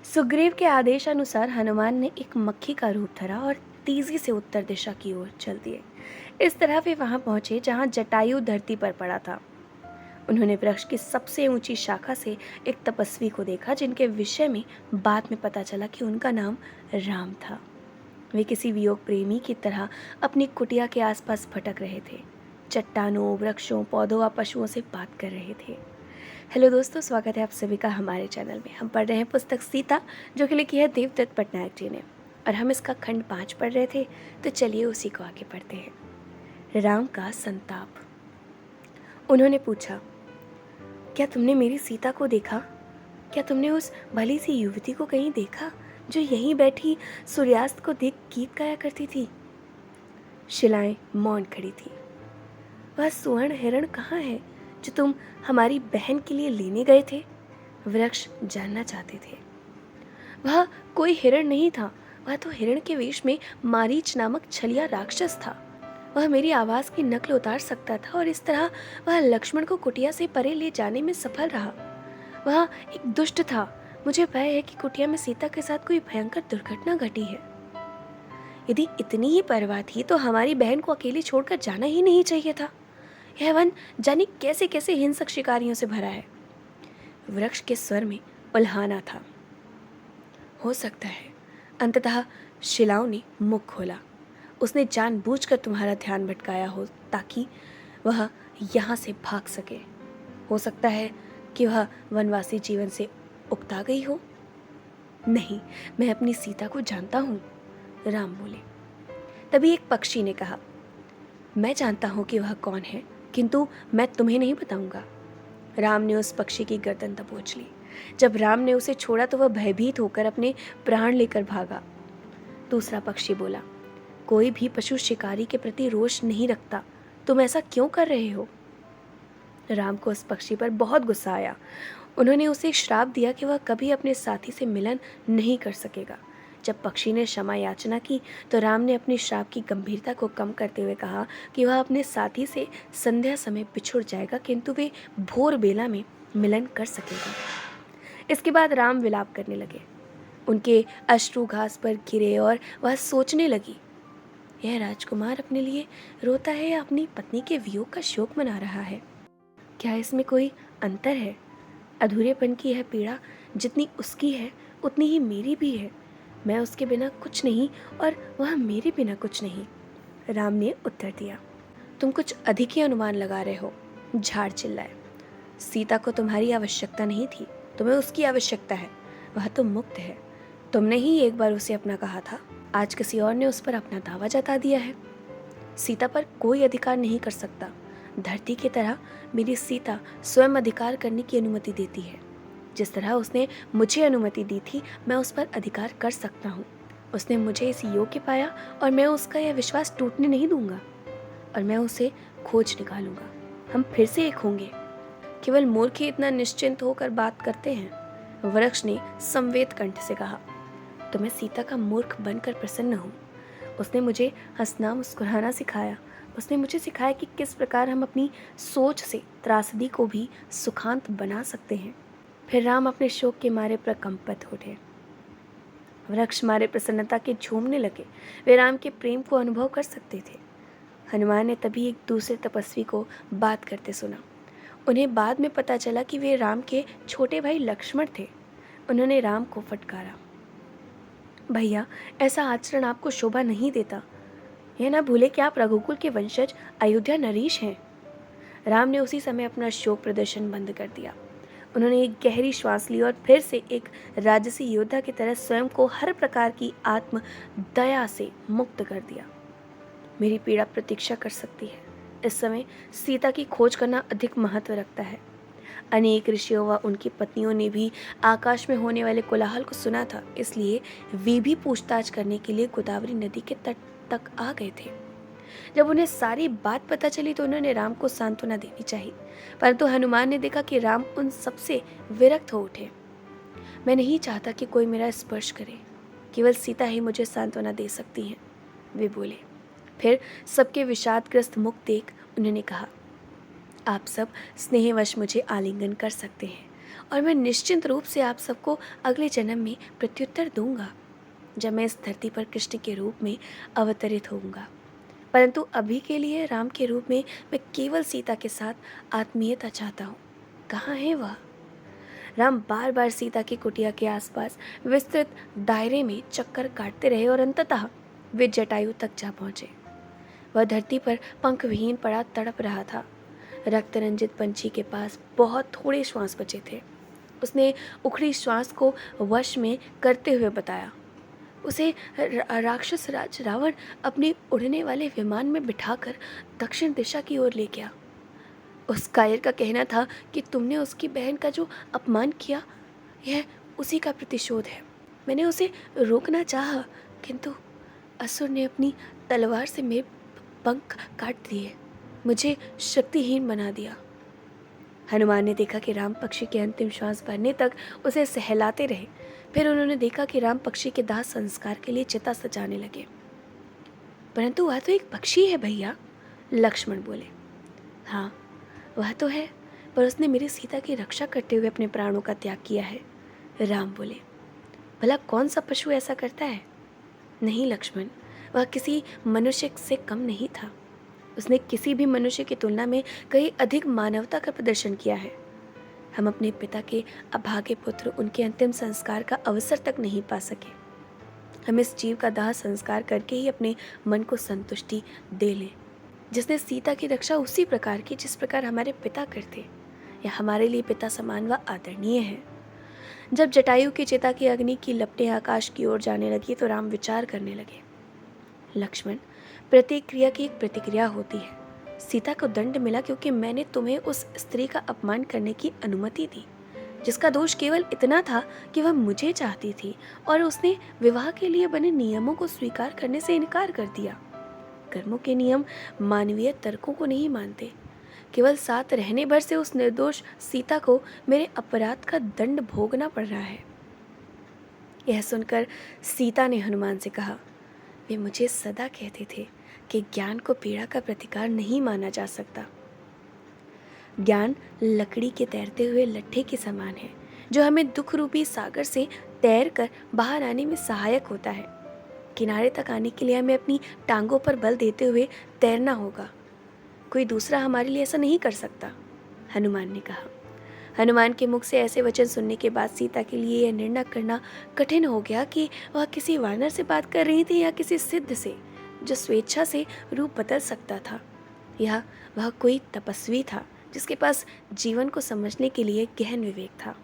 सुग्रीव के आदेशानुसार हनुमान ने एक मक्खी का रूप धरा और तेजी से उत्तर दिशा की ओर चल दिए। इस तरह वे वहां पहुंचे जहां जटायु धरती पर पड़ा था। उन्होंने वृक्ष की सबसे ऊंची शाखा से एक तपस्वी को देखा जिनके विषय में बाद में पता चला कि उनका नाम राम था। वे किसी वियोग प्रेमी की तरह अपनी कुटिया के आसपास भटक रहे थे, चट्टानों, वृक्षों, पौधों व पशुओं से बात कर रहे थे। हेलो दोस्तों, स्वागत है आप सभी का हमारे चैनल में। हम पढ़ रहे हैं पुस्तक सीता, जो कि लिखी है देवदत्त पटनायक जी ने, और हम इसका खंड 5 पढ़ रहे थे। तो चलिए उसी को आगे पढ़ते हैं। राम का संताप। उन्होंने पूछा, क्या तुमने मेरी सीता को देखा? क्या तुमने उस भली सी युवती को कहीं देखा जो यहीं बैठी सूर्यास्त को देख गीत गाया करती थी? शिलाएं मौन खड़ी थी। वह सुवर्ण हिरण कहाँ है जो तुम हमारी बहन के लिए लेने गए थे? वृक्ष जानना चाहते थे। वह कोई हिरण नहीं था, वह तो हिरण के वेश में मारीच नामक छलिया राक्षस था। वह मेरी आवाज की नकल उतार सकता था और इस तरह वह लक्ष्मण को कुटिया से परे ले जाने में सफल रहा। वह एक दुष्ट था। मुझे भय है कि कुटिया में सीता के साथ कोई भयंकर दुर्घटना घटी है। यदि इतनी ही परवाह थी तो हमारी बहन को अकेली छोड़कर जाना ही नहीं चाहिए था। यह वन जाने कैसे कैसे हिंसक शिकारियों से भरा है। वृक्ष के स्वर में उल्हाना था। हो सकता है। अंततः शिलाओं ने मुख खोला। उसने जानबूझकर तुम्हारा ध्यान भटकाया हो ताकि वह यहाँ से भाग सके। हो सकता है कि वह वनवासी जीवन से उकता गई हो। नहीं, मैं अपनी सीता को जानता हूँ, राम बोले। तभी एक पक्षी ने कहा, मैं जानता हूँ कि वह कौन है, किंतु मैं तुम्हें नहीं बताऊंगा। राम ने उस पक्षी की गर्दन दबोच ली। जब राम ने उसे छोड़ा तो वह भयभीत होकर अपने प्राण लेकर भागा। दूसरा पक्षी बोला, कोई भी पशु शिकारी के प्रति रोष नहीं रखता, तुम ऐसा क्यों कर रहे हो? राम को उस पक्षी पर बहुत गुस्सा आया। उन्होंने उसे श्राप दिया कि वह कभी अपने साथी से मिलन नहीं कर सकेगा। जब पक्षी ने क्षमा याचना की तो राम ने अपनी श्राप की गंभीरता को कम करते हुए कहा कि वह अपने साथी से संध्या समय बिछुड़ जाएगा, किंतु वे भोर बेला में मिलन कर सकेगा। इसके बाद राम विलाप करने लगे। उनके अश्रु घास पर गिरे और वह सोचने लगी, यह राजकुमार अपने लिए रोता है या अपनी पत्नी के वियोग का शोक मना रहा है? क्या इसमें कोई अंतर है? अधूरेपन की यह पीड़ा जितनी उसकी है उतनी ही मेरी भी है। मैं उसके बिना कुछ नहीं और वह मेरे बिना कुछ नहीं। राम ने उत्तर दिया। तुम कुछ अधिक ही अनुमान लगा रहे हो, झाड़ चिल्लाए। सीता को तुम्हारी आवश्यकता नहीं थी, तुम्हें उसकी आवश्यकता है। वह तो मुक्त है। तुमने ही एक बार उसे अपना कहा था, आज किसी और ने उस पर अपना दावा जता दिया है। सीता पर कोई अधिकार नहीं कर सकता। धरती की तरह मेरी सीता स्वयं अधिकार करने की अनुमति देती है। जिस तरह उसने मुझे अनुमति दी थी, मैं उस पर अधिकार कर सकता हूँ। उसने मुझे इस योग्य पाया और मैं उसका यह विश्वास टूटने नहीं दूंगा, और मैं उसे खोज निकालूंगा। हम फिर से एक होंगे। केवल मूर्ख ही इतना निश्चिंत होकर बात करते हैं। वृक्ष ने संवेद कंठ से कहा, तो मैं सीता का मूर्ख बनकर प्रसन्न हूँ। उसने मुझे हंसना मुस्कुराना सिखाया। उसने मुझे सिखाया कि किस प्रकार हम अपनी सोच से त्रासदी को भी सुखांत बना सकते हैं। फिर राम अपने शोक के मारे प्रकंपित उठे। वृक्ष मारे प्रसन्नता के झूमने लगे। वे राम के प्रेम को अनुभव कर सकते थे। हनुमान ने तभी एक दूसरे तपस्वी को बात करते सुना। उन्हें बाद में पता चला कि वे राम के छोटे भाई लक्ष्मण थे। उन्होंने राम को फटकारा, भैया, ऐसा आचरण आपको शोभा नहीं देता। यह ना भूले कि आप रघुकुल के वंशज अयोध्या नरेश हैं। राम ने उसी समय अपना शोक प्रदर्शन बंद कर दिया। उन्होंने एक गहरी श्वास ली और फिर से एक राजसी योद्धा की तरह स्वयं को हर प्रकार की आत्म दया से मुक्त कर दिया। मेरी पीड़ा प्रतीक्षा कर सकती है। इस समय सीता की खोज करना अधिक महत्व रखता है। अनेक ऋषियों व उनकी पत्नियों ने भी आकाश में होने वाले कोलाहल को सुना था, इसलिए वे भी पूछताछ करने के लिए गोदावरी नदी के तट तक आ गए थे। जब उन्हें सारी बात पता चली तो उन्होंने राम को सांत्वना देनी चाहिए, परंतु हनुमान ने देखा कि राम उन सबसे विरक्त हो उठे। मैं नहीं चाहता कि कोई मेरा स्पर्श करे, केवल सीता ही मुझे सांत्वना दे सकती हैं, वे बोले। फिर सबके विषादग्रस्त मुख देख उन्होंने कहा, आप सब स्नेहवश मुझे आलिंगन कर सकते हैं और मैं निश्चिंत रूप से आप सबको अगले जन्म में प्रत्युत्तर दूंगा, जब मैं इस धरती पर कृष्ण के रूप में अवतरित होऊंगा। परंतु अभी के लिए राम के रूप में मैं केवल सीता के साथ आत्मीयता चाहता हूँ। कहाँ है वह? राम बार बार सीता की कुटिया के आसपास विस्तृत दायरे में चक्कर काटते रहे और अंततः वे जटायु तक जा पहुंचे। वह धरती पर पंख विहीन पड़ा तड़प रहा था। रक्त रंजित पंछी के पास बहुत थोड़े श्वास बचे थे। उसने उखड़ी श्वास को वश में करते हुए बताया। उसे राक्षस राज रावण अपने उड़ने वाले विमान में बिठाकर दक्षिण दिशा की ओर ले गया। उस कायर का कहना था कि तुमने उसकी बहन का जो अपमान किया, यह उसी का प्रतिशोध है। मैंने उसे रोकना चाहा, किंतु असुर ने अपनी तलवार से मेरे पंख काट दिए, मुझे शक्तिहीन बना दिया। हनुमान ने देखा कि राम पक्षी के अंतिम श्वास भरने तक उसे सहलाते रहे। फिर उन्होंने देखा कि राम पक्षी के दाह संस्कार के लिए चिता सजाने लगे। परंतु वह तो एक पक्षी है भैया, लक्ष्मण बोले। हाँ, वह तो है, पर उसने मेरी सीता की रक्षा करते हुए अपने प्राणों का त्याग किया है, राम बोले। भला कौन सा पशु ऐसा करता है? नहीं लक्ष्मण, वह किसी मनुष्य से कम नहीं था। उसने किसी भी मनुष्य की तुलना में कहीं अधिक मानवता का प्रदर्शन किया है। हम अपने पिता के अभागे पुत्र उनके अंतिम संस्कार का अवसर तक नहीं पा सके। हम इस जीव का दाह संस्कार करके ही अपने मन को संतुष्टि दे लें, जिसने सीता की रक्षा उसी प्रकार की जिस प्रकार हमारे पिता करते, या हमारे लिए पिता समान व आदरणीय है। जब जटायु की चिता की अग्नि की लपटें आकाश की ओर जाने लगी तो राम विचार करने लगे। लक्ष्मण, प्रत्येक क्रिया की एक प्रतिक्रिया होती है। सीता को दंड मिला क्योंकि मैंने तुम्हें उस स्त्री का अपमान करने की अनुमति दी, जिसका दोष केवल इतना था कि वह मुझे चाहती थी और उसने विवाह के लिए बने नियमों को स्वीकार करने से इनकार कर दिया। कर्मों के नियम मानवीय तर्कों को नहीं मानते। केवल साथ रहने भर से उस निर्दोष सीता को मेरे अपराध का दंड भोगना पड़ रहा है। यह सुनकर सीता ने हनुमान से कहा, वे मुझे सदा कहते थे कि ज्ञान को पीड़ा का प्रतिकार नहीं माना जा सकता। ज्ञान लकड़ी के तैरते हुए लट्ठे के समान है, जो हमें दुख रूपी सागर से तैर कर बाहर आने में सहायक होता है। किनारे तक आने के लिए हमें अपनी टांगों पर बल देते हुए तैरना होगा। कोई दूसरा हमारे लिए ऐसा नहीं कर सकता, हनुमान ने कहा। हनुमान के मुख से ऐसे वचन सुनने के बाद सीता के लिए यह निर्णय करना कठिन हो गया कि वह किसी वानर से बात कर रही थी या किसी सिद्ध से, जो स्वेच्छा से रूप बदल सकता था, या वह कोई तपस्वी था जिसके पास जीवन को समझने के लिए गहन विवेक था।